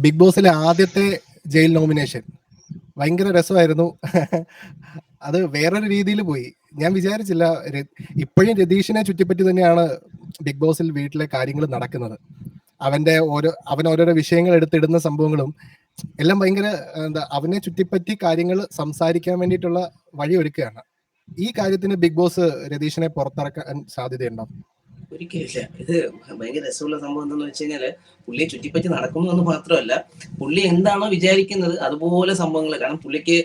Big ബോസിലെ ആദ്യത്തെ jail nomination ഭയങ്കര രസമായിരുന്നു. അത് വേറൊരു രീതിയിൽ പോയി. ഞാൻ വിചാരിച്ചില്ല. ഇപ്പോഴും രതീഷിനെ ചുറ്റിപ്പറ്റി തന്നെയാണ് ബിഗ് ബോസിൽ വീട്ടിലെ കാര്യങ്ങൾ നടക്കുന്നത്. അവൻ ഓരോരോ വിഷയങ്ങൾ എടുത്തിടുന്ന സംഭവങ്ങളും എല്ലാം ഭയങ്കര അവനെ ചുറ്റിപ്പറ്റി കാര്യങ്ങൾ സംസാരിക്കാൻ വേണ്ടിയിട്ടുള്ള വഴി ഒരുക്കുകയാണ്. ഈ കാര്യത്തിന് ബിഗ് ബോസ് രതീഷിനെ പുറത്തിറക്കാൻ സാധ്യതയുണ്ടോ? ഒരിക്കലില്ല. ഇത് ഭയങ്കര രസമുള്ള സംഭവം എന്താണെന്ന് വെച്ച് കഴിഞ്ഞാല് പുള്ളിയെ ചുറ്റിപ്പറ്റി നടക്കുന്നു എന്ന് മാത്രമല്ല, പുള്ളി എന്താണോ വിചാരിക്കുന്നത് അതുപോലെ സംഭവങ്ങൾ. കാരണം പുള്ളിക്ക്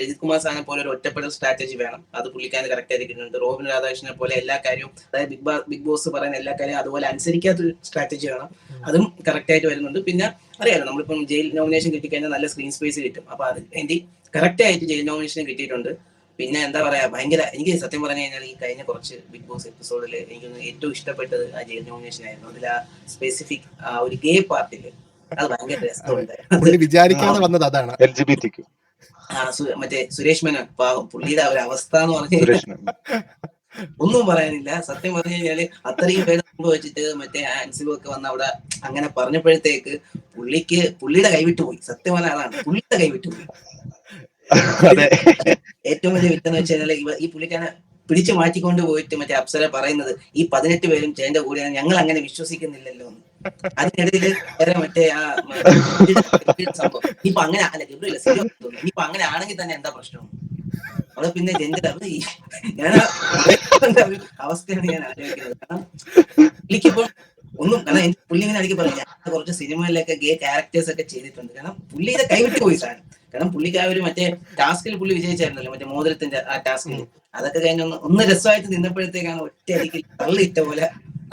രജിത് കുമാർ സാറിനെ പോലെ ഒരു ഒറ്റപ്പെടൽ സ്ട്രാറ്റജി വേണം. അത് പുള്ളിക്കാരന് കറക്റ്റ് ആയിട്ട് കിട്ടുന്നുണ്ട്. റോബിൻ രാധാകൃഷ്ണനെ പോലെ എല്ലാ കാര്യവും, അതായത് ബിഗ് ബോസ് പറയുന്ന എല്ലാ കാര്യവും അതുപോലെ അനുസരിക്കാത്തൊരു സ്ട്രാറ്റജി വേണം. അതും കറക്റ്റ് ആയിട്ട് വരുന്നുണ്ട്. പിന്നെ അറിയാലോ, നമ്മളിപ്പം ജയിൽ നോമിനേഷൻ കിട്ടിക്കഴിഞ്ഞാൽ നല്ല സ്ക്രീൻ സ്പേസ് കിട്ടും. അപ്പൊ അത് വേണ്ടി കറക്റ്റ് ആയിട്ട് ജയിൽ നോമിനേഷൻ കിട്ടിയിട്ടുണ്ട്. പിന്നെ എന്താ പറയാ, ഭയങ്കര എനിക്ക് സത്യം പറഞ്ഞു കഴിഞ്ഞാൽ ഈ കഴിഞ്ഞ കുറച്ച് ബിഗ് ബോസ് എപ്പിസോഡിൽ എനിക്കൊന്ന് ഏറ്റവും ഇഷ്ടപ്പെട്ടത് ആ ജയിൽ നോമിനേഷൻ ആയിരുന്നു. അതിൽ ആ സ്പെസിഫിക് ഒരു ഗേ പാർട്ടില് അത് ഭയങ്കര രസമുണ്ടായിരുന്നു. വിചാരിക്കാതെ വന്നത് അതാണ്. മറ്റേ സുരേഷ് മേനോൻ, പാവം പുള്ളിയുടെ ഒരു അവസ്ഥ എന്ന് പറഞ്ഞു ഒന്നും പറയാനില്ല. സത്യം പറഞ്ഞു കഴിഞ്ഞാല് അത്രയും പേര് വെച്ചിട്ട് മറ്റേ ആൻസിബൊക്കെ വന്ന് അവിടെ അങ്ങനെ പറഞ്ഞപ്പോഴത്തേക്ക് പുള്ളിയുടെ കൈവിട്ടു പോയി. സത്യം പറഞ്ഞാൽ അതാണ്, പുള്ളിയുടെ കൈവിട്ടു പോയി. ഏറ്റവും വലിയ വിട്ടെന്ന് വെച്ച് കഴിഞ്ഞാൽ ഈ പുള്ളിക്കാനെ പിടിച്ചു മാറ്റിക്കൊണ്ട് പോയിട്ട് മറ്റേ അപ്സര പറയുന്നത്, ഈ 18 പേരും ചേന്റെ കൂടെയാണ്, ഞങ്ങൾ അങ്ങനെ വിശ്വസിക്കുന്നില്ലല്ലോ എന്ന്. അതിനിടയിൽ വേറെ മറ്റേ ആ സംഭവം ഇപ്പൊ അങ്ങനെ അല്ല, ഇപ്പൊ അങ്ങനെ ആണെങ്കിൽ തന്നെ എന്താ പ്രശ്നം? അവിടെ പിന്നെ ജെൻഡർ ഞാൻ ഒരു അവസ്ഥയാണ് ഞാൻ ആലോചിക്കുന്നത്. കാരണം പുള്ളിക്കിപ്പോൾ ഒന്നും, കാരണം പുള്ളി ഇങ്ങനെ അടിക്ക് പറഞ്ഞു, ഞാൻ കുറച്ച് സിനിമയിലൊക്കെ ഗേ ക്യാരക്ടേഴ്സ് ഒക്കെ ചെയ്തിട്ടുണ്ട്. കാരണം പുള്ളി ഇത് കൈവിട്ട് പോയി സാധനം. കാരണം പുള്ളിക്ക് ആ ഒരു മറ്റേ ടാസ്കിൽ പുള്ളി വിജയിച്ചായിരുന്നല്ലോ, മറ്റേ മോതിരത്തിന്റെ ആ ടാസ്കിൽ. അതൊക്കെ കഴിഞ്ഞ് ഒന്ന് രസമായിട്ട് നിന്നപ്പോഴത്തേക്കാണ് ഒറ്റയടിക്ക് തള്ളിയിട്ട പോലെ.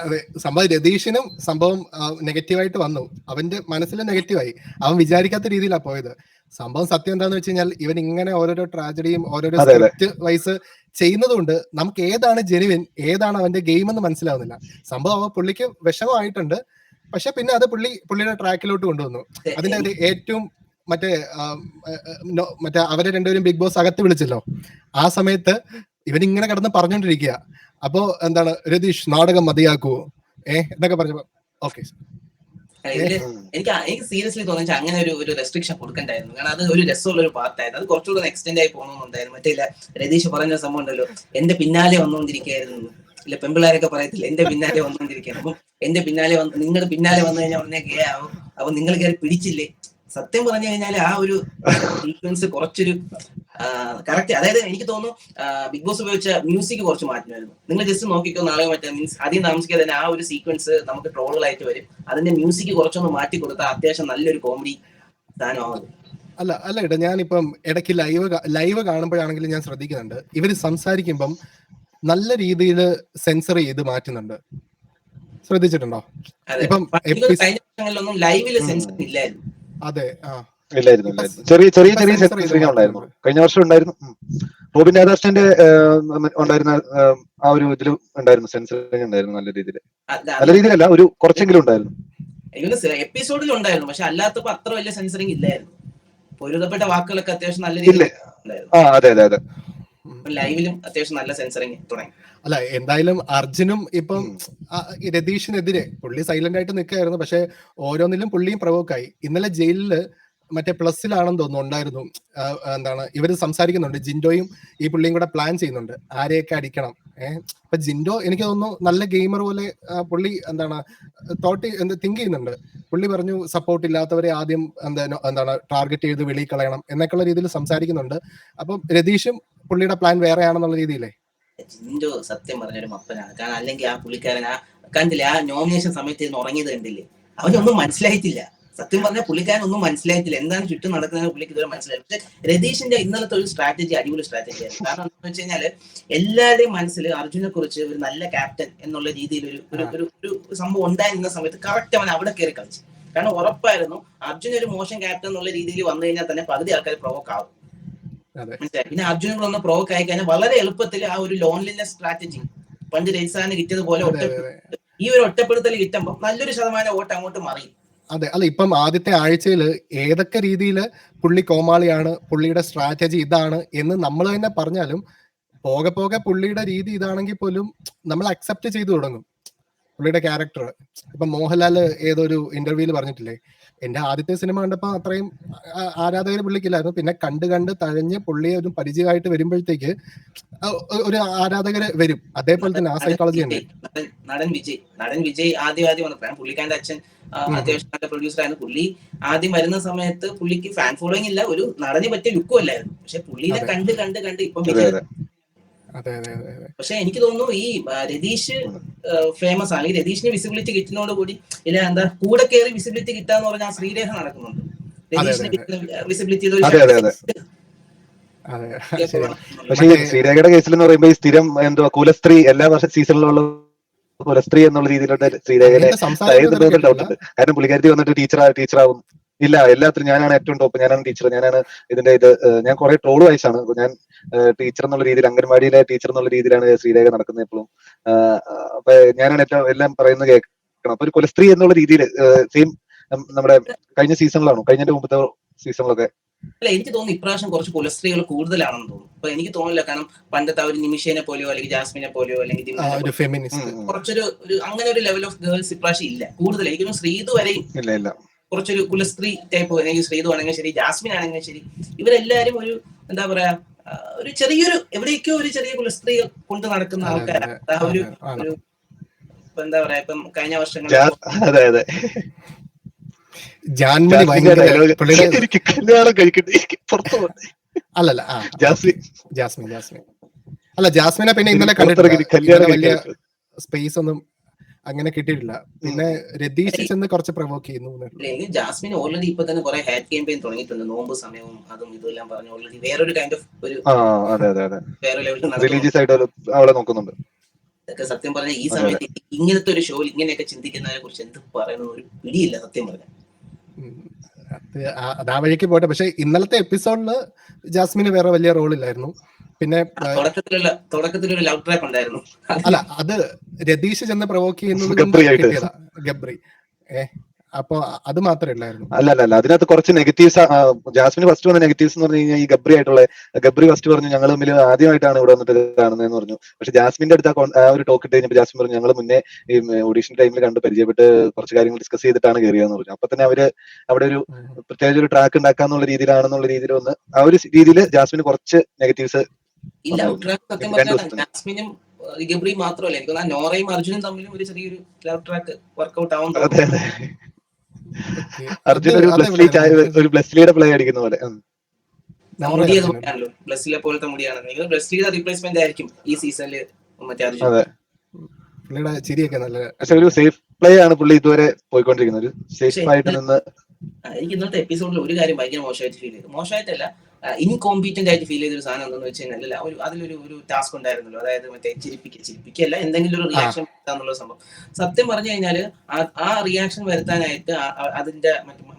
അതെ, സംഭവം രതീഷിനും സംഭവം നെഗറ്റീവായിട്ട് വന്നു. അവന്റെ മനസ്സിലും നെഗറ്റീവായി. അവൻ വിചാരിക്കാത്ത രീതിയിലാണ് പോയത്. സംഭവം സത്യം എന്താന്ന് വെച്ച് കഴിഞ്ഞാൽ ഇവൻ ഇങ്ങനെ ഓരോരോ ട്രാജഡിയും ഓരോരോ സ്ക്രിപ്റ്റ് വൈസ് ചെയ്യുന്നതുകൊണ്ട് നമുക്ക് ഏതാണ് ജെനുവിൻ, ഏതാണ് അവന്റെ ഗെയിം എന്ന് മനസ്സിലാവുന്നില്ല. സംഭവം പുള്ളിക്ക് വിഷമമായിട്ടുണ്ട്. പക്ഷെ പിന്നെ അത് പുള്ളിയുടെ ട്രാക്കിലോട്ട് കൊണ്ടുവന്നു. അതിന്റെ ഏറ്റവും മറ്റേ അവരെ രണ്ടുപേരും ബിഗ് ബോസ് അകത്ത് വിളിച്ചല്ലോ. ആ സമയത്ത് ഇവനിങ്ങനെ കിടന്ന് പറഞ്ഞോണ്ടിരിക്കുക. അപ്പോ എന്താണ്, രതീഷ് നാടകം മതിയാക്കുവോ എന്നൊക്കെ പറഞ്ഞപ്പോ ഓക്കെ. എനിക്ക് സീരിയസ്ലി തോന്നിച്ചാൽ അങ്ങനെ ഒരു റെസ്ട്രിക്ഷൻ കൊടുക്കണ്ടായിരുന്നു. കാരണം അത് ഒരു രസമുള്ള ഒരു പാർട്ടായിരുന്നു. അത് കുറച്ചുകൂടെ എക്സ്റ്റെൻഡ് ആയി പോകണമെന്നുണ്ടായിരുന്നു. മറ്റേ രതീഷ് പറഞ്ഞ സംഭവം ഉണ്ടല്ലോ, എന്റെ പിന്നാലെ വന്നുകൊണ്ടിരിക്കുകയായിരുന്നു. ഇല്ല, പെമ്പിള്ളാരൊക്കെ പറയത്തില്ല എന്റെ പിന്നാലെ വന്നുകൊണ്ടിരിക്കുകയാണ്. അപ്പം എന്റെ പിന്നാലെ നിങ്ങളുടെ പിന്നാലെ വന്നു കഴിഞ്ഞാൽ ഉടനെ ഗേ ആവും. അപ്പൊ നിങ്ങൾ കയറി പിടിച്ചില്ലേ? സത്യം പറഞ്ഞു കഴിഞ്ഞാൽ ആ ഒരു സീക്വൻസ് കുറച്ചൊരു കറക്റ്റ്. അതായത് എനിക്ക് തോന്നുന്നു ബിഗ് ബോസ് ഉപയോഗിച്ച മ്യൂസിക് കുറച്ച് മാറ്റമായിരുന്നു. നിങ്ങൾ ജസ്റ്റ് നോക്കിക്കോ, നാളെ മറ്റേ മീൻസ് അധികം താമസിക്കാതെ തന്നെ ആ ഒരു സീക്വൻസ് നമുക്ക് ട്രോളുകളായിട്ട് വരും. അതിന്റെ മ്യൂസിക് കുറച്ചൊന്ന് മാറ്റി കൊടുത്താൽ അത്യാവശ്യം നല്ലൊരു കോമഡി സാധനമാകും. അല്ല ഇട ഞാനിപ്പം ഇടയ്ക്ക് ലൈവ് കാണുമ്പോഴാണെങ്കിലും ഞാൻ ശ്രദ്ധിക്കുന്നുണ്ട്, ഇവര് സംസാരിക്കുമ്പം നല്ല രീതിയിൽ സെൻസർ ചെയ്ത് മാറ്റുന്നുണ്ട്. ശ്രദ്ധിച്ചിട്ടുണ്ടോ? ഇപ്പം ലൈവില് സെൻസർ ഇല്ലായിരുന്നു. അതെ, ഇല്ലായിരുന്നു. ചെറിയ സെൻസറിങ് ഉണ്ടായിരുന്നു. കഴിഞ്ഞ വർഷം ഉണ്ടായിരുന്നു. റോബിൻ രാധാകൃഷ്ണന്റെ ഉണ്ടായിരുന്ന ആ ഒരു ഇതിലും ഉണ്ടായിരുന്നു, സെൻസറിങ് ഉണ്ടായിരുന്നു. നല്ല രീതിയിലല്ല, ഒരു കുറച്ചെങ്കിലും ഉണ്ടായിരുന്നു. എപ്പിസോഡിൽ ഉണ്ടായിരുന്നു, പക്ഷെ അല്ലാത്തപ്പോ അത്ര വലിയ സെൻസറിങ് ഇല്ലായിരുന്നു. പൊരുത്തപ്പെട്ട വാക്കുകളൊക്കെ അത്യാവശ്യം നല്ല രീതിയിൽ അതെ. ലൈവിലും അത്യാവശ്യം നല്ല സെൻസറിങ് തുടങ്ങി. അല്ല, എന്തായാലും അർജുനും ഇപ്പം രതീഷിനെതിരെ പുള്ളി സൈലന്റ് ആയിട്ട് നിൽക്കുകയായിരുന്നു. പക്ഷെ ഓരോന്നിലും പുള്ളിയും പ്രവോക്കായി. ഇന്നലെ ജയിലില് മറ്റേ പ്ലസ്സിലാണെന്ന് തോന്നുന്നു ഉണ്ടായിരുന്നു. എന്താണ് ഇവര് സംസാരിക്കുന്നുണ്ട്, ജിൻഡോയും ഈ പുള്ളിയും കൂടെ പ്ലാൻ ചെയ്യുന്നുണ്ട് ആരെയൊക്കെ അടിക്കണം. അപ്പൊ ജിൻഡോ എനിക്ക് തോന്നുന്നു നല്ല ഗെയിമർ പോലെ പുള്ളി എന്താണ് തിങ്ക് ചെയ്യുന്നുണ്ട്. പുള്ളി പറഞ്ഞു സപ്പോർട്ട് ഇല്ലാത്തവരെ ആദ്യം എന്താണ് ടാർഗറ്റ് ചെയ്ത് വെളി കളയണം എന്നൊക്കെയുള്ള രീതിയിൽ സംസാരിക്കുന്നുണ്ട്. അപ്പം രതീഷും പുള്ളിയുടെ പ്ലാൻ വേറെയാണെന്നുള്ള രീതിയിലേ ജിൻഡോ സത്യം പറഞ്ഞൊരു മപ്പനാണ്. കാരണം അല്ലെങ്കിൽ ആ പുള്ളിക്കാരൻ കണ്ടില്ലേ, ആ നോമിനേഷൻ സമയത്ത് ഉറങ്ങിയത് കണ്ടില്ലേ, അവനൊന്നും മനസ്സിലായിട്ടില്ല. സത്യം പറഞ്ഞാൽ പുള്ളിക്കാരൻ ഒന്നും മനസ്സിലായിട്ടില്ല, എന്താണ് ചുറ്റും നടക്കുന്നത് പുള്ളിക്ക് ഇതുവരെ മനസ്സിലായി. പക്ഷെ രതീഷിന്റെ ഇന്നലത്തെ ഒരു സ്ട്രാറ്റജി അടിപൊളി സ്ട്രാറ്റജി ആയിരുന്നു. കാരണം എന്താണെന്ന് വെച്ച് കഴിഞ്ഞാല് എല്ലാവരുടെയും മനസ്സിൽ അർജുനെ കുറിച്ച് ഒരു നല്ല ക്യാപ്റ്റൻ എന്നുള്ള രീതിയിൽ ഒരു സംഭവം ഉണ്ടായിരുന്ന സമയത്ത് കറക്റ്റ് അവൻ അവിടെ കയറി കളിച്ചു. കാരണം ഉറപ്പായിരുന്നു അർജുൻ ഒരു മോശം ക്യാപ്റ്റൻ എന്നുള്ള രീതിയിൽ വന്നു കഴിഞ്ഞാൽ തന്നെ പകുതി ആൾക്കാർ പ്രൊവോക്ക് ആവും. പിന്നെ അർജുനെ കൂടെ ഒന്ന് പ്രൊവോക്ക് ആയി കഴിഞ്ഞാൽ വളരെ എളുപ്പത്തിൽ ആ ഒരു ലോൺലിനെസ് സ്ട്രാറ്റജി പണ്ട് രജിസാന് കിട്ടിയതുപോലെ ഈ ഒരു ഒറ്റപ്പെടുത്തൽ കിട്ടുമ്പോൾ നല്ലൊരു ശതമാനം വോട്ട് അങ്ങോട്ട് മറിയും. അതെ, അല്ല ഇപ്പം ആദ്യത്തെ ആഴ്ചയിൽ ഏതൊക്കെ രീതിയിൽ പുള്ളി കോമാളിയാണ്, പുള്ളിയുടെ സ്ട്രാറ്റജി ഇതാണ് എന്ന് നമ്മൾ തന്നെ പറഞ്ഞാലും പോകെ പുള്ളിയുടെ രീതി ഇതാണെങ്കിൽ പോലും നമ്മൾ അക്സെപ്റ്റ് ചെയ്തു തുടങ്ങും. പുള്ളിയുടെ ക്യാരക്ടർ. ഇപ്പൊ മോഹൻലാൽ ഏതൊരു ഇന്റർവ്യൂവിൽ പറഞ്ഞിട്ടില്ലേ, എന്റെ ആദ്യത്തെ സിനിമ കണ്ടപ്പോ അത്രയും ആരാധകർ പുള്ളിക്കില്ലായിരുന്നു, പിന്നെ കണ്ട് തഴഞ്ഞ് പുള്ളിയെ ഒരു പരിചയമായിട്ട് വരുമ്പോഴത്തേക്ക് ഒരു ആരാധകര് വരും. അതേപോലെ തന്നെ ആ സൈക്കോളജി തന്നെ. നടൻ വിജയ് ആദ്യം വന്നപ്പോഴാണ് പുള്ളിക്കാരന്റെ അച്ഛൻ അത്യാവശ്യം നല്ല പ്രൊഡ്യൂസർ ആയിരുന്നു. പുള്ളി ആദ്യം വരുന്ന സമയത്ത് പുള്ളിക്ക് ഫാൻ ഫോളോയിങ് ഇല്ല, ഒരു നടന് പറ്റിയ ലുക്കും അല്ലായിരുന്നു. പക്ഷെ പുള്ളിനെ കണ്ട് ഇപ്പം വിജയ്. പക്ഷെ എനിക്ക് തോന്നുന്നു ഈ രതീഷ് ഫേമസ് ആണ്. ഈ രതീഷിന് വിസിബിലിറ്റി കിട്ടുന്നതോട് കൂടി ഇല്ല എന്താ കൂടെ കയറി വിസിബിലിറ്റി കിട്ടാന്ന് പറഞ്ഞാൽ ശ്രീരേഖ നടക്കുന്നുണ്ട്. രതീഷിന് വിസിബിലിറ്റി പക്ഷേ ഈ ശ്രീരേഖയുടെ കേസിൽ എന്ന് പറയുമ്പോൾ ഈ സ്ഥിരം എന്തുവാ കുലസ്ത്രീ എല്ലാ വർഷം സീസണിലുള്ള കുലസ്ത്രീ എന്നുള്ള രീതിയിലുള്ള ശ്രീരേഖയുടെ ഡൗട്ട് ഉണ്ട്. കാരണം പുള്ളിക്കാരത്തി വന്നിട്ട് ടീച്ചറാവും. ഇല്ല, എല്ലാത്തിനും ഞാനാണ് ഏറ്റവും ടോപ്പ്, ഞാനാണ് ടീച്ചർ, ഞാനാണ് ഇതിന്റെ ഞാൻ കുറെ ട്രോള് വായിച്ചാണ്. ഞാൻ ടീച്ചർ എന്നുള്ള രീതിയിൽ, അംഗൻവാടിയിലെ ടീച്ചർ എന്നുള്ള രീതിയിലാണ് ശ്രീരേഖ നടക്കുന്നത് എപ്പോഴും. അപ്പൊ ഞാനാണ് ഏറ്റവും എല്ലാം പറയുന്നത് കേൾക്കണം. അപ്പൊ ഒരു കുലസ്ത്രീ എന്നുള്ള രീതിയിൽ സെയിം നമ്മുടെ കഴിഞ്ഞ സീസണിലാണോ, കഴിഞ്ഞതിന്റെ മുമ്പത്തെ സീസണിലൊക്കെ അല്ല, എനിക്ക് തോന്നുന്നു ഇപ്രാവശ്യം കുറച്ച് കുലസ്ത്രീകൾ കൂടുതലാണെന്ന് തോന്നുന്നു. അപ്പൊ എനിക്ക് തോന്നില്ല, കാരണം പണ്ടത്തെ ഒരു നിമിഷേനെ പോലെയോ അല്ലെങ്കിൽ ജാസ്മിനെ പോലെയോ അല്ലെങ്കിൽ കുറച്ചൊരു അങ്ങനെ ഒരു ലെവൽ ഓഫ് ഗേൾസ് ഇപ്രാവശ്യം ഇല്ല. കൂടുതൽ എനിക്കൊന്നും ശ്രീതു വരെയും കുറച്ചൊരു കുലസ്ത്രീ ടൈപ്പ്. അല്ലെങ്കിൽ ശ്രീതു ആണെങ്കിലും ശരി, ജാസ്മിൻ ആണെങ്കിലും ശരി, ഇവരെല്ലാരും ഒരു എന്താ പറയാ ഒരു ചെറിയൊരു എവിടേക്കോ ഒരു ചെറിയ കുലസ്ത്രീകൾ കൊണ്ട് നടക്കുന്ന ആൾക്കാരാണ്. ഒരു എന്താ പറയാ, ഇപ്പം കഴിഞ്ഞ വർഷങ്ങളിൽ ജാൻമണി കല്യാണം കഴിക്കട്ടെ പുറത്തു അല്ലല്ല ജാസ്മിൻ അല്ല, ജാസ്മിനെ പിന്നെ ഇന്നലെ കണ്ടിട്ടില്ല, വലിയ സ്പേസ് ഒന്നും അങ്ങനെ കിട്ടിയിട്ടില്ല. പിന്നെ രതീഷ് ചെന്ന് കുറച്ച് പ്രൊവോക്ക് ചെയ്യുന്നു. ജാസ്മിൻ ഓൾറെഡി ഇപ്പൊ തന്നെ കുറെ ഹാറ്റ് ക്യാമ്പയിൻ തുടങ്ങിയിട്ടുണ്ട്. നോമ്പ് സമയവും അതും ഇതെല്ലാം പറഞ്ഞു ഓൾറെഡി വേറൊരു കൈൻഡ് ഓഫ് ഒരു വേറെ ലെവലിൽ നോക്കുന്നുണ്ട്. ഇതൊക്കെ സത്യം പറഞ്ഞാൽ ഈ സമയത്ത് ഇങ്ങനത്തെ ഒരു ഷോയിൽ ഇങ്ങനെയൊക്കെ ചിന്തിക്കുന്നതിനെ കുറിച്ച് എന്ത് പറയുന്നത് ഒരു പിടിയില്ല സത്യം പറഞ്ഞാൽ. അത് ആ വഴിക്ക് പോട്ടെ. പക്ഷെ ഇന്നലത്തെ എപ്പിസോഡില് ജാസ്മിന് വേറെ വലിയ റോളില്ലായിരുന്നു. പിന്നെ തുടക്കത്തിലൊരു ലവ് ട്രാക്ക് ഉണ്ടായിരുന്നു. അല്ല, അത് രതീഷ് ചെന്ന് പ്രൊവോക്ക് ചെയ്യുന്നത് ഗബ്രി. അപ്പൊ അത് മാത്രമേ ഉള്ളായിരുന്നു. അല്ല അതിനകത്ത് കുറച്ച് നെഗറ്റീവ്സ്. ജാസ്മിന് ഫസ്റ്റ് വന്ന നെഗറ്റീവ്സ് എന്ന് പറഞ്ഞു കഴിഞ്ഞാൽ ഈ ഗബ്രി ഫസ്റ്റ് പറഞ്ഞു ഞങ്ങൾ തമ്മിൽ ആദ്യമായിട്ടാണ് ഇവിടെ വന്നിട്ട് കാണുന്നതെന്ന് പറഞ്ഞു. പക്ഷെ ജാസ്മിന്റെ അടുത്ത് ആ ഒരു ടോക്ക് ഇട്ട് കഴിഞ്ഞപ്പോൾ ജാസ്മിൻ പറഞ്ഞു ഞങ്ങൾ മുന്നേ ഈ ഓഡീഷൻ ടൈമിൽ കണ്ട് പരിചയപ്പെട്ട് കുറച്ച് കാര്യങ്ങൾ ഡിസ്കസ് ചെയ്തിട്ടാണ് കയറിയതെന്ന് പറഞ്ഞു. അപ്പൊ തന്നെ അവര് അവിടെ ഒരു പ്രത്യേകിച്ച് ഒരു ട്രാക്ക് ഉണ്ടാക്കാന്നുള്ള രീതിയിലാണെന്നുള്ള രീതിയിൽ വന്ന് ആ ഒരു രീതിയിൽ ജാസ്മിന് കുറച്ച് നെഗറ്റീവ്സ്. ഈ ലവ് ട്രാക്ക് സത്യം പറഞ്ഞാൽ ജാസ്മിനും ഗബ്രി മാത്രമല്ല, എനിക്ക് നോറയും അർജുനും തമ്മിലും ഒരു ചെറിയൊരു ലവ് ട്രാക്ക് വർക്ക്ഔട്ട് ആവാൻ അർജുൻ ഒരു ബ്ലെസ്ലിയുടെ പ്ലേ അടിക്കുന്ന പോലെ. മുടിയാണല്ലോ ബ്ലെസ്സിലെ പോലത്തെ മുടിയാണ്. നിങ്ങൾ ബ്ലെസ്സിയുടെ റീപ്ലേസ്മെന്റ് ആയിരിക്കും ഈ സീസണില് മറ്റേ അർജുൻ. പക്ഷെ ഒരു സേഫ് പ്ലേ ആണ് പുള്ളി ഇതുവരെ പോയിക്കൊണ്ടിരിക്കുന്നത്. ഒരു സേഫ് ആയിട്ട് നിന്ന്. എനിക്ക് ഇന്നത്തെ എപ്പിസോഡിൽ ഒരു കാര്യം ഭയങ്കര മോശമായിട്ട് ഫീൽ ചെയ്തു. മോശമായിട്ടല്ല, ഇൻകോമ്പീറ്റന്റ് ആയിട്ട് ഫീൽ ചെയ്തൊരു സാധനം എന്താണെന്ന് വെച്ച് കഴിഞ്ഞാൽ അതിലൊരു ടാസ്ക് ഉണ്ടായിരുന്നല്ലോ. അതായത് മറ്റേ ചിരിപ്പിക്കല്ല, എന്തെങ്കിലും ഒരു റിയാക്ഷൻ വരുത്താന്നുള്ള സംഭവം. സത്യം പറഞ്ഞു കഴിഞ്ഞാല് ആ റിയാക്ഷൻ വരുത്താനായിട്ട് അതിന്റെ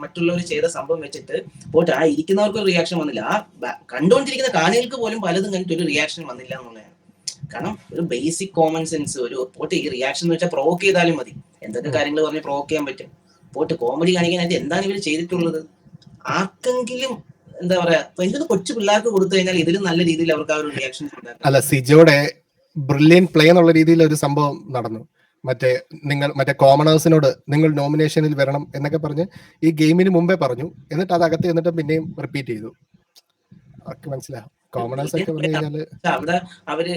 മറ്റുള്ളവർ ചെയ്ത സംഭവം വെച്ചിട്ട് പോട്ടെ, ആ ഇരിക്കുന്നവർക്ക് ഒരു റിയാക്ഷൻ വന്നില്ല, ആ കണ്ടുകൊണ്ടിരിക്കുന്ന കാണികൾക്ക് പോലും പലതും കണ്ടിട്ട് ഒരു റിയാക്ഷൻ വന്നില്ല എന്നുള്ളതാണ്. കാരണം ഒരു ബേസിക് കോമൺ സെൻസ് ഒരു പോട്ടെ, ഈ റിയാക്ഷൻ എന്ന് വെച്ചാൽ പ്രൊവോക്ക് ചെയ്താലും മതി. എന്തൊക്കെ കാര്യങ്ങൾ പറഞ്ഞ് പ്രൊവോക്ക് ചെയ്യാൻ പറ്റും. പോട്ട് കോമഡി കാണിക്കാനായിട്ട് എന്താണ് ഇവർ ചെയ്തിട്ടുള്ളത്? ആർക്കെങ്കിലും എന്താ പറയാ, എനിക്കത് കൊച്ചു പിള്ളേർക്ക് കൊടുത്തു കഴിഞ്ഞാൽ ഇതിലും നല്ല രീതിയിൽ അവർക്ക് ആ ഒരു റിയാക്ഷൻ. അല്ല, സിജോയുടെ ബ്രില്യൻ പ്ലേ എന്നുള്ള രീതിയിൽ ഒരു സംഭവം നടന്നു. മറ്റേ കോമണേഴ്സിനോട് നിങ്ങൾ നോമിനേഷനിൽ വരണം എന്നൊക്കെ പറഞ്ഞ് ഈ ഗെയിമിന് മുമ്പേ പറഞ്ഞു. എന്നിട്ട് അത് അകത്ത് എന്നിട്ട് പിന്നെയും റിപ്പീറ്റ് ചെയ്തു. അവർക്ക് മനസ്സിലാവും കോമണേഴ്സ് ഒക്കെ പറഞ്ഞു കഴിഞ്ഞാല് അവിടെ അവര്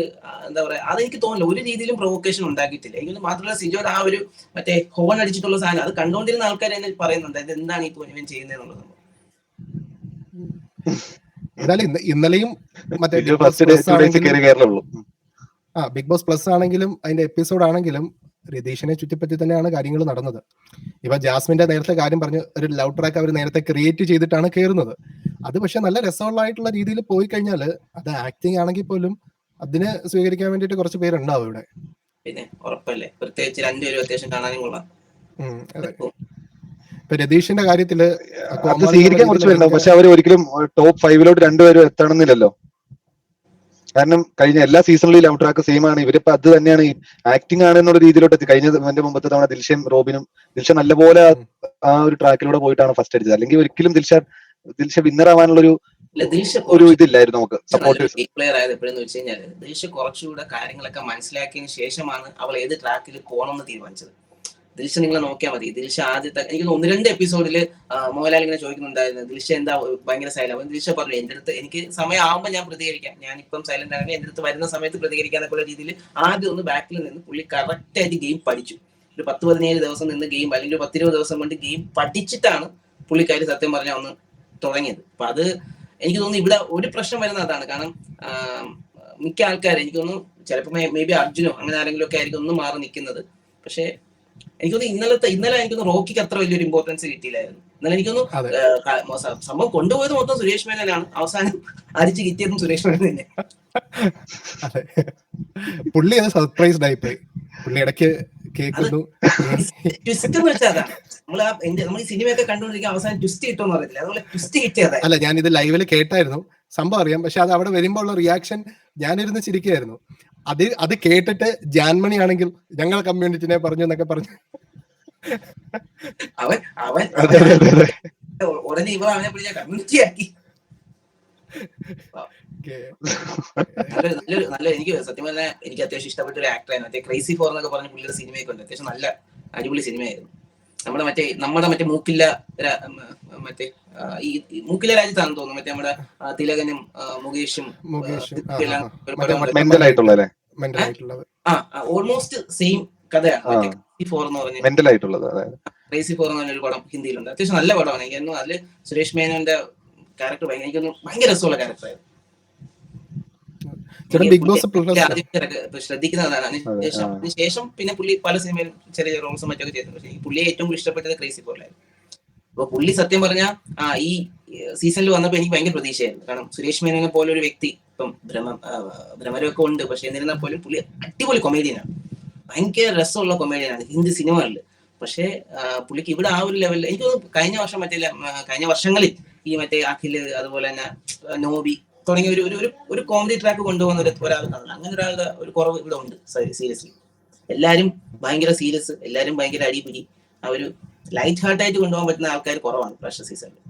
എന്താ പറയാ, അതെനിക്ക് തോന്നില്ല ഒരു രീതിയിലും പ്രൊവോക്കേഷൻ ഉണ്ടാക്കിയിട്ടില്ല. എനിക്ക് മാത്രമല്ല, സിജോയുടെ ആ ഒരു മറ്റേ ഹോൺ അടിച്ചിട്ടുള്ള സാധനം അത് കണ്ടുകൊണ്ടിരുന്ന ആൾക്കാർ തന്നെ പറയുന്നുണ്ട് ഇത് എന്താണ് ഇപ്പോൾ ഇവൻ ചെയ്യുന്നതെന്നുള്ളത്. ഏതായാലും ഇന്നലെയും മറ്റേ ബിഗ് ബോസ് പ്ലസ് ആണെങ്കിലും അതിന്റെ എപ്പിസോഡ് ആണെങ്കിലും രതീഷിനെ ചുറ്റിപ്പറ്റി തന്നെയാണ് കാര്യങ്ങൾ നടന്നത്. ഇപ്പൊ ജാസ്മിന്റെ നേരത്തെ കാര്യം പറഞ്ഞ് ഒരു ലവ് ട്രാക്ക് അവർ നേരത്തെ ക്രിയേറ്റ് ചെയ്തിട്ടാണ് കയറുന്നത്. അത് പക്ഷെ നല്ല രസമുള്ളതായിട്ടുള്ള രീതിയിൽ പോയി കഴിഞ്ഞാല് അത് ആക്ടിങ് ആണെങ്കിൽ പോലും അതിനെ സ്വീകരിക്കാൻ വേണ്ടിട്ട് കുറച്ച് പേരുണ്ടാവും ഇവിടെ. പിന്നെ ഉറപ്പല്ലേ, പ്രത്യേകിച്ച് രണ്ടുപേരും അത്യാവശ്യം കാണാനും കൊള്ളാം. ഇപ്പൊ രതീഷിന്റെ കാര്യത്തില് സ്വീകരിക്കാൻ കുറച്ച് പേരുണ്ടാവും, പക്ഷെ അവർ ഒരിക്കലും ടോപ്പ് 5 രണ്ടുപേരും എത്തണമെന്നില്ലല്ലോ. കാരണം കഴിഞ്ഞ എല്ലാ സീസണിലും ലവ് ട്രാക്ക് സെയിം ആണ്. ഇവരിപ്പോ അത് തന്നെയാണ് ആക്ടിങ് ആണ് എന്നുള്ള രീതിയിലോട്ട് എത്തി. കഴിഞ്ഞ മുമ്പത്തെ തവണ ദിൽഷയും റോബിനും ദിൽഷ നല്ലപോലെ ആ ഒരു ട്രാക്കിലൂടെ പോയിട്ടാണ് ഫസ്റ്റ് അടിച്ചത്. അല്ലെങ്കിൽ ഒരിക്കലും ദിൽഷ ദിൽഷ വിന്നർ ആവാനുള്ളൊരു ഒരു ഇതില്ലായിരുന്നു നമുക്ക് സപ്പോർട്ട്. പ്ലെയർ ആയത് എപ്പോഴെന്ന് വെച്ച് കഴിഞ്ഞാൽ ദിൽഷ കുറച്ചുകൂടെ കാര്യങ്ങളൊക്കെ മനസ്സിലാക്കിയതിന് ശേഷമാണ് അവൾ ഏത് ട്രാക്കിൽ പോകണമെന്ന് തീരുമാനിച്ചത്. ദിൽഷ നിങ്ങൾ നോക്കിയാൽ മതി. ദിൽഷ ആദ്യത്തെ എനിക്ക് 1-2 എപ്പിസോഡിൽ മോഹൻലാൽ ഇങ്ങനെ ചോദിക്കുന്നുണ്ടായിരുന്നു ദിൽഷ എന്താ ഭയങ്കര സൈലന്റ്. അപ്പം ദിൽഷ പറഞ്ഞു എന്റെ അടുത്ത് എനിക്ക് സമയം ആവുമ്പോൾ ഞാൻ പ്രതികരിക്കാം, ഞാനിപ്പം സൈലന്റ് ആണെങ്കിൽ എന്റെ അടുത്ത് വരുന്ന സമയത്ത് പ്രതികരിക്കാന്നൊക്കെയുള്ള രീതിയിൽ ആദ്യം ഒന്ന് ബാക്കിൽ നിന്ന് പുള്ളി കറക്റ്റ് ആയിട്ട് ഗെയിം പഠിച്ചു. ഒരു 10-17 ദിവസം നിന്ന് ഗെയിം അല്ലെങ്കിൽ 10-20 ദിവസം കൊണ്ട് ഗെയിം പഠിച്ചിട്ടാണ് പുള്ളിക്കാരി സത്യം പറഞ്ഞാൽ ഒന്ന് തുടങ്ങിയത്. അപ്പൊ അത് എനിക്ക് തോന്നുന്നു ഇവിടെ ഒരു പ്രശ്നം വരുന്ന അതാണ്. കാരണം മിക്ക ആൾക്കാരും എനിക്ക് തോന്നുന്നു ചിലപ്പോൾ മേ ബി അർജുനോ അങ്ങനെ ആരെങ്കിലും ഒക്കെ ആയിരിക്കും ഒന്ന് മാറി നിൽക്കുന്നത്. പക്ഷെ എനിക്കൊന്ന് ഇന്നലെ എനിക്കൊന്ന് റോക്കിക്ക് അത്ര വലിയൊരു ഇമ്പോർട്ടൻസ് കിട്ടിയില്ലായിരുന്നു. ഇന്നലെ എനിക്കൊന്ന് സംഭവം കൊണ്ടുപോയത് മൊത്തം സുരേഷ് മേനോനാണ്. അവസാനം അടിച്ച് കിട്ടിയതും സുരേഷ് മേനോൻ തന്നെ. പുള്ളി അത് സർപ്രൈസ്ഡ് ആയിപ്പോയി. പുള്ളി ഇടയ്ക്ക് കേൾക്കുന്നു. ട്വിസ്റ്റ് എന്ന് വെച്ചാൽ അതാണ് നമ്മൾ ഈ സിനിമയൊക്കെ കണ്ടുകൊണ്ടിരിക്കുക അവസാനം ട്വിസ്റ്റ് കിട്ടുമെന്ന് അറിയത്തില്ല. അതുപോലെ ട്വിസ്റ്റ് കിട്ടിയതാ. അല്ല, ഞാൻ ഇത് ലൈവില് കേട്ടായിരുന്നു, സംഭവം അറിയാം. പക്ഷെ അത് അവിടെ വരുമ്പോൾ ഉള്ള റിയാക്ഷൻ ഞാനിരുന്ന് ചിരിക്കുകയായിരുന്നു. അത് കേട്ടിട്ട് ജാൻമണി ആണെങ്കിൽ ഞങ്ങൾ കമ്മ്യൂണിറ്റിനെ പറഞ്ഞു എന്നൊക്കെ പറഞ്ഞു. അവൻ ഉടനെ ഇവ അവനെ പിടിച്ച കമ്മ്യൂണിറ്റി ആക്കി. നല്ല എനിക്ക് സത്യം പറഞ്ഞാൽ എനിക്ക് അത്യാവശ്യം ഇഷ്ടപ്പെട്ട ഒരു ആക്ടറായിരുന്നു. മറ്റേ ക്രൈസി ഫോർ എന്നൊക്കെ പറഞ്ഞ പുള്ളിയുടെ സിനിമയൊക്കെ ഉണ്ട്. അത്യാവശ്യം നല്ല അടിപൊളി സിനിമയായിരുന്നു. നമ്മുടെ മറ്റേ മൂക്കില്ല ഈ മൂക്കില്ല രാജ്യത്താണെന്ന് തോന്നുന്നു. മറ്റേ നമ്മുടെ തിലകനും മുകേഷും ഓൾമോസ്റ്റ് സെയിം കഥയാണ്. ക്രൈസി ഫോർ എന്ന് പറഞ്ഞൊരു പടം ഹിന്ദിയിലുണ്ട്. അത്യാവശ്യം നല്ല പടമാണ്. എനിക്കൊന്നും അതില് സുരേഷ് മേനോന്റെ ക്യാരക്ടർ എനിക്കൊന്നും ഭയങ്കര രസമുള്ള ക്യാരക്ടറായിരുന്നു. ശ്രദ്ധിക്കുന്നതാണ്. അതിനുശേഷം പിന്നെ പുള്ളി പല സിനിമയിലും ചെറിയ റോൾസും മറ്റൊക്കെ ചെയ്തിട്ടുണ്ട്. പക്ഷേ ഈ പുള്ളിയെ ഏറ്റവും കൂടുതൽ ഇഷ്ടപ്പെട്ടത് ക്രൈസി ഫോറിലായിരുന്നു. അപ്പൊ പുള്ളി സത്യം പറഞ്ഞാൽ ഈ സീസണിൽ വന്നപ്പോൾ എനിക്ക് ഭയങ്കര പ്രതീക്ഷയായിരുന്നു. കാരണം സുരേഷ് മേനോനെ പോലെ ഒരു വ്യക്തി ഇപ്പം ഭ്രമരമൊക്കെ ഉണ്ട്, പക്ഷെ എന്നിരുന്നാൽ പോലും പുള്ളി അടിപൊളി കൊമേഡിയനാണ്. ഭയങ്കര രസമുള്ള കൊമേഡിയനാണ് ഹിന്ദി സിനിമകളിൽ. പക്ഷെ പുള്ളിക്ക് ഇവിടെ ആ ഒരു ലെവലിൽ എനിക്ക് തോന്നുന്നു കഴിഞ്ഞ വർഷങ്ങളിൽ ഈ മറ്റേ അഖില് അതുപോലെ തന്നെ നോബി തുടങ്ങിയ ഒരു കോമഡി ട്രാക്ക് കൊണ്ടുപോകുന്ന ഒരാൾ അങ്ങനെ ഒരാളുടെ ഒരു കുറവ് ഇവിടെ ഉണ്ട്. സീരിയസ്ലി എല്ലാരും ഭയങ്കര സീരിയസ്, എല്ലാരും ഭയങ്കര അടിപിടി. ആ ഒരു ലൈറ്റ് ഹാർട്ടായിട്ട് കൊണ്ടുപോകാൻ പറ്റുന്ന ആൾക്കാർ കുറവാണ് പ്രാവശ്യ സീസണിൽ.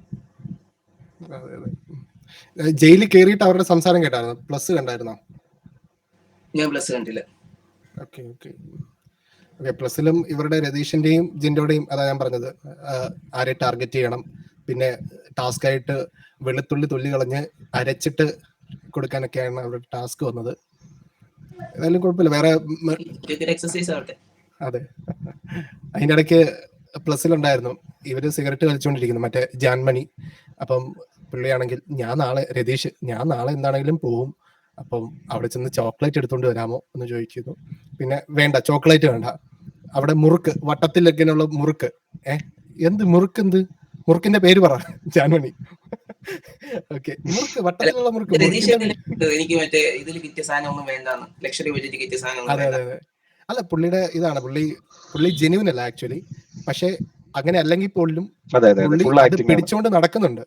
ജയിലിൽ കയറിയിട്ട് അവരുടെ സംസാരം കേട്ടായിരുന്നു. പ്ലസ് കണ്ടായിരുന്നോ? ഞാൻ പ്ലസ് കണ്ടില്ല. പ്ലസിലും ഇവരുടെ രതീഷിന്റെയും ജിൻഡോടെയും അതാ ഞാൻ പറഞ്ഞത്, ആരെ ടാർഗറ്റ് ചെയ്യണം, പിന്നെ ടാസ്ക് ആയിട്ട് വെളുത്തുള്ളി തുള്ളി കളഞ്ഞ് അരച്ചിട്ട് കൊടുക്കാനൊക്കെയാണ് അവരുടെ ടാസ്ക് വന്നത്. ഏതായാലും കുഴപ്പമില്ല, വേറെ അതെ. അതിന്റെ ഇടയ്ക്ക് പ്ലസിലുണ്ടായിരുന്നു ഇവര് സിഗരറ്റ് വലിച്ചുകൊണ്ടിരിക്കുന്നു, മറ്റേ ജാൻമണി. അപ്പം പുള്ളിയാണെങ്കിൽ ഞാൻ നാളെ എന്താണെങ്കിലും പോവും, അപ്പം അവിടെ ചെന്ന് ചോക്ലേറ്റ് എടുത്തോണ്ട് വരാമോ എന്ന് ചോദിക്കുന്നു. പിന്നെ വേണ്ട, ചോക്ലേറ്റ് വേണ്ട, അവിടെ മുറുക്ക്, വട്ടത്തിലൊക്കെയുള്ള മുറുക്ക്. എന്ത് മുറുക്കിന്റെ പേര് പറ ജാൻമണി. ഓക്കെ, മുറുക്ക്, വട്ടത്തിലുള്ള മുറുക്ക്. എനിക്ക് മറ്റേ ഇതിൽ കിട്ടിയ സാധനം ഒന്നും വേണ്ടാന്ന്, ലക്ഷറി ബഡ്ജറ്റ് കിട്ടിയ സാധനം. അതെ. അല്ല, പുള്ളിയുടെ ഇതാണ്, പുള്ളി ജെന്യൂൻ അല്ല ആക്ച്വലി. പക്ഷെ അങ്ങനെ അല്ലെങ്കിൽ പോലും പുള്ളി പിടിച്ചുകൊണ്ട് നടക്കുന്നുണ്ട്.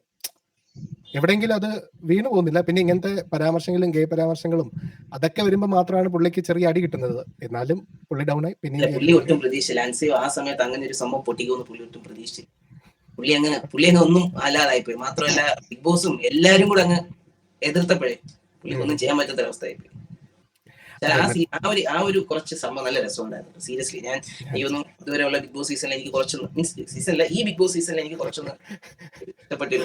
എവിടെയെങ്കിലും അത് വീണു പോകുന്നില്ല. പിന്നെ ഇങ്ങനത്തെ പരാമർശങ്ങളും ഗേ പരാമർശങ്ങളും അതൊക്കെ വരുമ്പോൾ മാത്രമാണ് പുള്ളിക്ക് ചെറിയ അടി കിട്ടുന്നത്. എന്നാലും പുള്ളി ഡൗൺ ആയി. പിന്നെ പുള്ളി ഒട്ടും പ്രതീക്ഷയില്ല. ആ സമയത്ത് അങ്ങനെ ഒരു സംഭവം പൊട്ടിക്കുമെന്ന് പുള്ളി ഒട്ടും പ്രതീക്ഷിച്ചില്ല. പുള്ളി അങ്ങ് ഒന്നും അല്ലാതായിപ്പോയി. മാത്രമല്ല ബിഗ് ബോസും എല്ലാരും കൂടെ അങ്ങ് എതിർത്തപ്പോഴേ പുള്ളിക്ക് ഒന്നും ചെയ്യാൻ പറ്റാത്ത അവസ്ഥയായിപ്പോയി. ആ ഒരു കുറച്ച് സംഭവം നല്ല രസമുണ്ടായിരുന്നു. സീരിയസ്ലി ഞാൻ ഒന്നും ഇതുവരെയുള്ള ബിഗ് ബോസ് സീസണിൽ എനിക്ക് കുറച്ചൊന്ന് സീസണില്ല, ഈ ബിഗ് ബോസ് സീസണിൽ എനിക്ക് കുറച്ചൊന്ന് ഇഷ്ടപ്പെട്ടു.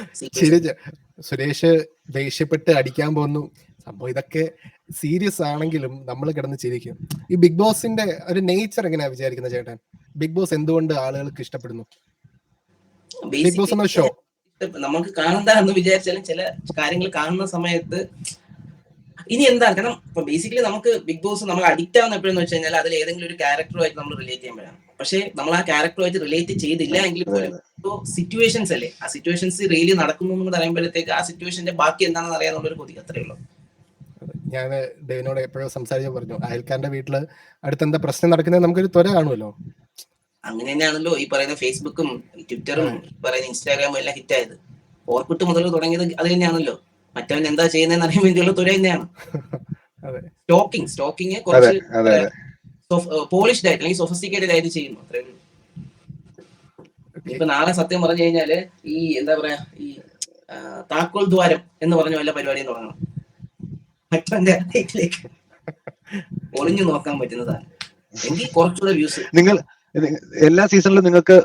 സുരേഷ് ദേഷ്യപ്പെട്ട് അടിക്കാൻ പോകുന്നു സംഭവം. ഇതൊക്കെ സീരിയസ് ആണെങ്കിലും നമ്മൾ കിടന്ന് ചിരിക്കും. ഈ ബിഗ് ബോസിന്റെ ഒരു നേച്ചർ എങ്ങനെയാ വിചാരിക്കുന്നത് ചേട്ടൻ? ബിഗ് ബോസ് എന്തുകൊണ്ട് ആളുകൾക്ക് ഇഷ്ടപ്പെടുന്നു? ബിഗ് ബോസ് എന്ന ഷോ നമുക്ക് കാണുന്നതാണെന്ന് വിചാരിച്ചാലും ചില കാര്യങ്ങൾ കാണുന്ന സമയത്ത് ഇനി എന്താണ്, കാരണം ഇപ്പൊ ബേസിക്കലി നമുക്ക് ബിഗ് ബോസ് നമ്മൾ അഡിക്റ്റ് ആവുന്ന എപ്പോഴെന്ന് വെച്ച് കഴിഞ്ഞാൽ അതിൽ ഏതെങ്കിലും ഒരു ക്യാരക്ടറുമായിട്ട് നമ്മൾ റിലേറ്റ് ചെയ്യുമ്പോഴാണ്. പക്ഷെ നമ്മൾ ആ ക്യാരക്ടറുമായിട്ട് റിലേറ്റ് ചെയ്തില്ല എങ്കിൽ പോലും സിറ്റുവേഷൻസ് അല്ലേ, ആ സിറ്റുവേഷൻസ് റിയലി നടക്കുന്നു എന്ന് പറയുമ്പോഴത്തേക്ക് ആ സിറ്റുവേഷന്റെ ബാക്കി എന്താണെന്ന് അറിയാന്നുള്ളൊരു കൊതി, അത്രേ ഉള്ളൂ. ഞാൻ ഡേവിനോട് എപ്പോഴും സംസാരിക്കാൻ പറഞ്ഞു, അയൽക്കാരന്റെ വീട്ടില് അടുത്ത് എന്താ പ്രശ്നം നടക്കുന്നത് നമുക്കൊരു ത്വര കാണുമല്ലോ. അങ്ങനെ തന്നെയാണല്ലോ ഈ പറയുന്ന ഫേസ്ബുക്കും ട്വിറ്ററും പറയുന്ന ഇൻസ്റ്റാഗ്രാമും എല്ലാം ഹിറ്റ് ആയത്. ഓർക്കുട്ട് മുതൽ തുടങ്ങിയത് അത് തന്നെയാണല്ലോ. മറ്റവൻ എന്താ ചെയ്യുന്നതെന്ന് അറിയാൻ വേണ്ടിയുള്ള തുര തന്നെയാണ്. സ്റ്റോക്കിങ് കുറച്ച് പോളിഷ്ഡ് ആയിട്ട് അല്ലെങ്കിൽ സൊഫിസ്റ്റിക്കേറ്റഡ് ആയിട്ട് ചെയ്യുന്നു, അത്രേ ഉള്ളൂ. ഇപ്പൊ നാളെ സത്യം പറഞ്ഞു കഴിഞ്ഞാല് ഈ എന്താ പറയാ, ഈ താക്കോൽ ദ്വാരം എന്ന് പറഞ്ഞ വല്ല പരിപാടിയും തുടങ്ങണം. മറ്റവന്റെ ലൈഫിലേക്ക് ഒളിഞ്ഞു നോക്കാൻ പറ്റുന്നതാണ്. എങ്കിൽ കുറച്ചുകൂടെ വ്യൂസ്. നിങ്ങൾ എല്ലാ സീസണിലും നിങ്ങൾക്ക്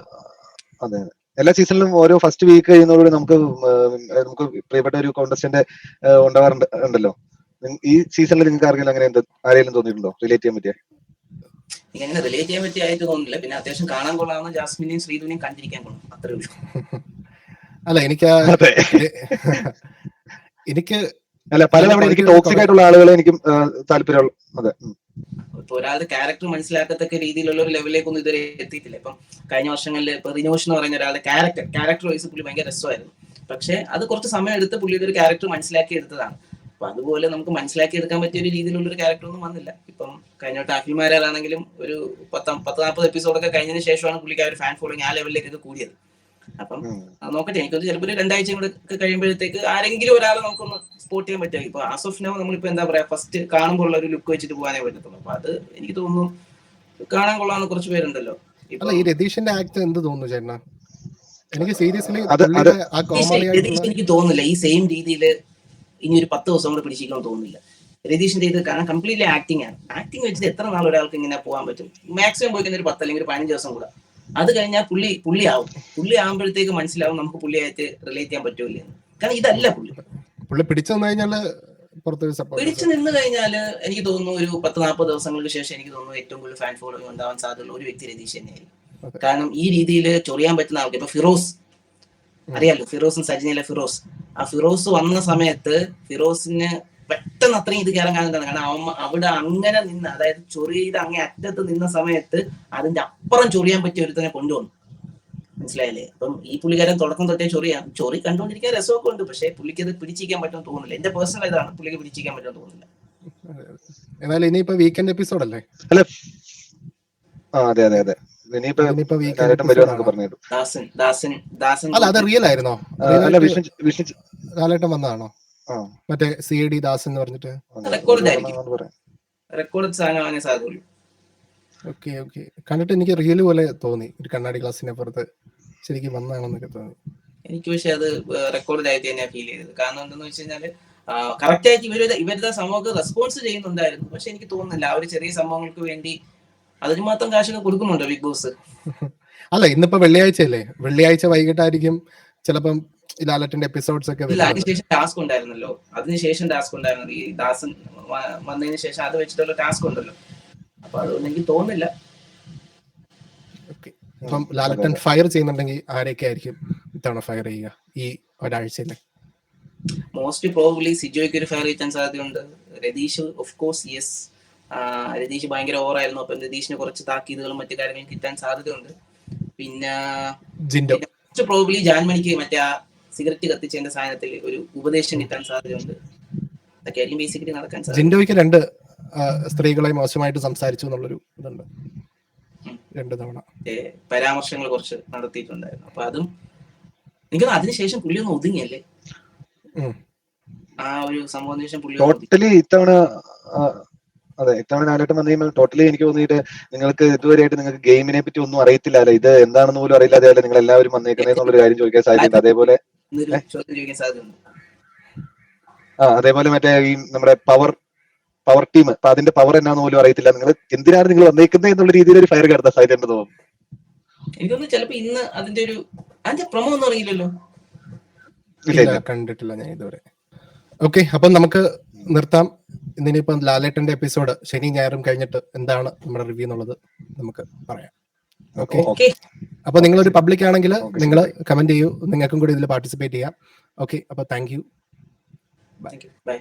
അതെ എല്ലാ സീസണിലും ഓരോ ഫസ്റ്റ് വീക്ക് കഴിയുന്നതോടെ നമുക്ക് പ്രിയപ്പെട്ട ഒരു കോണ്ടസ്റ്റന്റ് ഉണ്ടല്ലോ. ഈ സീസണിൽ നിങ്ങൾക്ക് ആരെങ്കിലും തോന്നിയിട്ടുണ്ടോ റിലേറ്റ് ചെയ്യാൻ പറ്റിയ? ഇങ്ങനെ റിലേറ്റ് ചെയ്യാൻ പറ്റിയ ആയിട്ട് തോന്നുന്നില്ല. പിന്നെ അത്യാവശ്യം കാണാൻ കൊള്ളാവുന്ന ജാസ്മിനെയും ശ്രീധുവിനെയും കണ്ടിരിക്കാൻ കൊള്ളും, അത്രേ ഉള്ളൂ. അല്ല എനിക്ക് അല്ല പലതവണ എനിക്ക് ടോക്സിക് ആയിട്ടുള്ള ആളുകളെ എനിക്കും താല്പര്യമുള്ളൂ. അതെ, ഇപ്പൊ ഒരാളുടെ ക്യാരക്ടർ മനസ്സിലാക്കത്തക്ക രീതിയിലുള്ള ഒരു ലെവലിലേക്കൊന്നും ഇതുവരെ എത്തിയിട്ടില്ല. ഇപ്പം കഴിഞ്ഞ വർഷങ്ങളിൽ ഇപ്പൊ റിനോഷ് എന്ന് പറയുന്ന ഒരാളുടെ ക്യാരക്ടർ വൈസ് പുള്ളി ഭയങ്കര രസമായിരുന്നു. പക്ഷെ അത് കുറച്ച് സമയം എടുത്ത് പുള്ളിയുടെ ഒരു ക്യാരക്ടർ മനസ്സിലാക്കി എടുത്തതാണ്. അപ്പൊ അതുപോലെ നമുക്ക് മനസ്സിലാക്കി എടുക്കാൻ പറ്റിയ ഒരു രീതിയിലുള്ള ഒരു ക്യാരക്ടർ ഒന്നും വന്നില്ല. ഇപ്പം കഴിഞ്ഞ അഖിൽമാരാണെങ്കിലും ഒരു 10-40 എപ്പിസോഡൊക്കെ കഴിഞ്ഞതിന് ശേഷമാണ് പുള്ളിക്ക് ആ ഒരു ഫാൻ ഫോളോയിങ് ആ ലെവലിലേക്കൊക്കെ കൂടിയത്. അപ്പം നോക്കട്ടെ, എനിക്കൊരു ചിലപ്പോൾ 2 ആഴ്ച കൂടെ കഴിയുമ്പോഴത്തേക്ക് ആരെങ്കിലും ഒരാളെ നമുക്കൊന്ന് സ്പോട്ട് ചെയ്യാൻ പറ്റും. ഇപ്പൊ ആസ് ഓഫ് നൗ നമ്മളിപ്പോ എന്താ പറയാ, ഫസ്റ്റ് കാണുമ്പോൾ ഉള്ള ഒരു ലുക്ക് വെച്ചിട്ട് പോകാനേ പറ്റത്തുള്ളൂ. അപ്പൊ അത് എനിക്ക് തോന്നുന്നു കാണാൻ കൊള്ളാവുന്ന കുറച്ച് പേരുണ്ടല്ലോ. ഈ രതീഷിന്റെ ആക്ട് എന്ത് തോന്നുന്നു ചേട്ടനാ? എനിക്ക് സീരിയസ്ലി എനിക്ക് തോന്നുന്നില്ല ഈ സെയിം രീതിയിൽ ഇനി ഒരു 10 ദിവസം കൂടെ പിടിച്ചിരിക്കാൻ തോന്നുന്നില്ല. രതീഷിന്റെ ഇത് കാരണം കംപ്ലീറ്റ്ലി ആക്ടിങ് ആണ്. ആക്ടിങ് വെച്ചിട്ട് എത്ര നാൾ ഒരാൾക്ക് ഇങ്ങനെ പോകാൻ പറ്റും? മാക്സിമം പോയിക്കുന്ന ഒരു 10 അല്ലെങ്കിൽ ഒരു 15 ദിവസം കൂടെ. അത് കഴിഞ്ഞാൽ പുള്ളി ആവുമ്പോഴത്തേക്ക് മനസ്സിലാവും നമുക്ക് പുള്ളിയായിട്ട് റിലേറ്റ് ചെയ്യാൻ പറ്റൂല. കാരണം ഇതല്ല പുള്ളി പിടിച്ചു നിന്ന് കഴിഞ്ഞാല് എനിക്ക് തോന്നുന്നു ഒരു 10-40 ദിവസങ്ങൾക്ക് ശേഷം എനിക്ക് തോന്നുന്നു ഏറ്റവും കൂടുതൽ ഫാൻ ഫോളോയിങ് ഉണ്ടാവാൻ സാധ്യതയുള്ള ഒരു വ്യക്തി രതീഷ് തന്നെയായിരിക്കും. കാരണം ഈ രീതിയിൽ ചൊറിയാൻ പറ്റുന്ന ആൾക്ക് ഇപ്പൊ ഫിറോസ് അറിയാലോ, ഫിറോസും സജിനയിലെ ഫിറോസ്. ആ ഫിറോസ് വന്ന സമയത്ത് ഫിറോസിന് പെട്ടെന്ന് അത്രയും ഇത് കയറാൻ കാരണം കാരണം അവിടെ അങ്ങനെ നിന്ന്, അതായത് ചൊറിയുടെ അങ്ങേ അറ്റത്ത് നിന്ന സമയത്ത് അതിന്റെ അപ്പുറം ചൊറിയാൻ പറ്റിയ ഒരുത്തനെ കൊണ്ടുവന്നു. മനസ്സിലായില്ലേ? അപ്പം ഈ പുള്ളിക്കാരൻ തുടക്കം തൊട്ടേ ചൊറി കണ്ടുകൊണ്ടിരിക്കാൻ രസമൊക്കെ ഉണ്ട്. പക്ഷെ പുള്ളിക്ക് അത് പിടിച്ചിരിക്കാൻ പറ്റുമെന്ന് തോന്നുന്നില്ല. എന്റെ പേഴ്സണൽ ഇതാണ്, പുള്ളിക്ക് പിടിച്ചിരിക്കാൻ പറ്റുമെന്ന് തോന്നുന്നില്ല. എന്നാലും ഇനിയിപ്പോ വീക്കെൻഡ് എപ്പിസോഡ് അല്ലേ? അല്ല അതെ അല്ല അത് റിയൽ ആയിരുന്നോ? ലാലേട്ടൻ വന്നതാണോ? മറ്റേ CID ദാസൻ എന്ന് പറഞ്ഞിട്ട് ഓക്കെ കണ്ടിട്ട് എനിക്ക് റിയൽ പോലെ തോന്നി. ഒരു കണ്ണാടി ഗ്ലാസിനെ പുറത്ത് ശരിക്കും വന്നതാണെന്നൊക്കെ തോന്നി എനിക്ക്. പക്ഷെ അത് റെക്കോർഡ് ആയിട്ട് തന്നെയാണ് ഫീൽ ചെയ്തത്. കാരണം എന്താന്ന് വെച്ച് കഴിഞ്ഞാല് കറക്റ്റ് ആയിട്ട് ഇവരുടെ സമൂഹം റെസ്പോൺസ് ചെയ്യുന്നുണ്ടായിരുന്നു. പക്ഷെ എനിക്ക് തോന്നുന്നില്ല ആ ഒരു ചെറിയ സംഭവങ്ങൾക്ക് വേണ്ടി അതിന് മാത്രം കാശൊക്കെ കൊടുക്കുന്നുണ്ടോ ബിഗ് ബോസ്? അല്ല ഇന്നിപ്പോ വെള്ളിയാഴ്ചയല്ലേ, വെള്ളിയാഴ്ച വൈകിട്ടായിരിക്കും ചിലപ്പം ലാലേട്ടന്റെ എപ്പിസോഡ്സ് ഒക്കെ. അതിനുശേഷം ടാസ്ക് ഉണ്ടായിരുന്നല്ലോ, ഈ ദാസൻ വന്നതിന് ശേഷം അത് വെച്ചിട്ടുള്ള ടാസ്ക് ഉണ്ടല്ലോ. അപ്പൊ അതൊന്നും എനിക്ക് തോന്നുന്നില്ല. അപ്പം ലാലേട്ടൻ ഫയർ ചെയ്യുന്നുണ്ടെങ്കിൽ ആരൊക്കെ ആയിരിക്കും ഇത്തവണ ഫയർ ചെയ്യുക ഈ ഒരാഴ്ചയില്? മോസ്റ്റ് പ്രോബബ്ലി സിജോയ്ക്ക് ഒരു ഫയർ കിട്ടാൻ സാധ്യതയുണ്ട്. Ratheesh of course yes. Ratheesh ഭയങ്കര ഓവറായിരുന്നു. അപ്പം രതീഷിന് കുറച്ച് താക്കീതുകളും മറ്റു കാര്യങ്ങളും കിട്ടാൻ സാധ്യതയുണ്ട്. പിന്നെ മോസ്റ്റ് പ്രോബബ്ലി ജാൻമണിക്ക് മറ്റേ ആ സിഗരറ്റ് കത്തിച്ചതിന്റെ സാധനത്തിൽ ഒരു ഉപദേശം കിട്ടാൻ സാധ്യതയുണ്ട്. അതൊക്കെയായിരിക്കും ബേസിക്കലി നടക്കാൻ സാധ്യത. ജിൻഡോയ്ക്ക് 2 സ്ത്രീകളെ മോശമായിട്ട് സംസാരിച്ചു എന്നുള്ളൊരു ഇതുണ്ട്. 2 തവണ പരാമർശങ്ങൾ കുറച്ച് നടത്തിയിട്ടുണ്ടായിരുന്നു. അപ്പൊ അതും എനിക്ക് അതിനുശേഷം പുള്ളി ഒന്ന് ഒതുങ്ങിയല്ലേ, ആ ഒരു സംഭവത്തിന് ശേഷം പുള്ളി ടോട്ടലി ഇത്തവണ ലാലേട്ടൻ വന്നു കഴിയുമ്പോൾ ടോട്ടലി എനിക്ക് തോന്നിയിട്ട് നിങ്ങൾക്ക് ഇതുവരെയായിട്ട് നിങ്ങൾക്ക് ഗെയിമിനെ പറ്റി ഒന്നും അറിയത്തില്ല, ഇത് എന്താണെന്ന് പോലും അറിയില്ല. അതേപോലെ നിങ്ങൾ എല്ലാവരും വന്നേക്കുന്നതെന്നുള്ളൊരു കാര്യം ചോദിക്കാൻ സാധ്യതയുണ്ട്. അതേപോലെ മറ്റേ ഈ നമ്മുടെ പവർ ടീം, അപ്പൊ അതിന്റെ പവർ എന്നാന്ന് പോലും അറിയത്തില്ല. നിങ്ങൾ എന്തിനാണ് നിങ്ങൾ വന്നേക്കുന്നത് എന്നുള്ള രീതിയിൽ ഒരു ഫയർ കിടത്താൻ സാധ്യതയുണ്ടെന്ന് തോന്നുന്നു. എനിക്കൊന്ന് ചിലപ്പോ ഇന്ന് അതിന്റെ പ്രൊമോ ഒന്നും അറിയില്ലല്ലോ, കണ്ടിട്ടില്ല ഞാൻ ഇതുവരെ. ഓക്കെ, അപ്പം നമുക്ക് നിർത്താം. ഇന്നിപ്പം ലാലേട്ടന്റെ എപ്പിസോഡ് ശനി ഞായറും കഴിഞ്ഞിട്ട് എന്താണ് നമ്മുടെ റിവ്യൂ എന്നുള്ളത് നമുക്ക് പറയാം. ഓക്കെ, അപ്പൊ നിങ്ങളൊരു പബ്ലിക് ആണെങ്കിൽ നിങ്ങൾ കമന്റ് ചെയ്യൂ, നിങ്ങൾക്കും കൂടി ഇതിൽ പാർട്ടിസിപ്പേറ്റ് ചെയ്യാം. ഓക്കെ, അപ്പൊ താങ്ക് യു. ബൈ.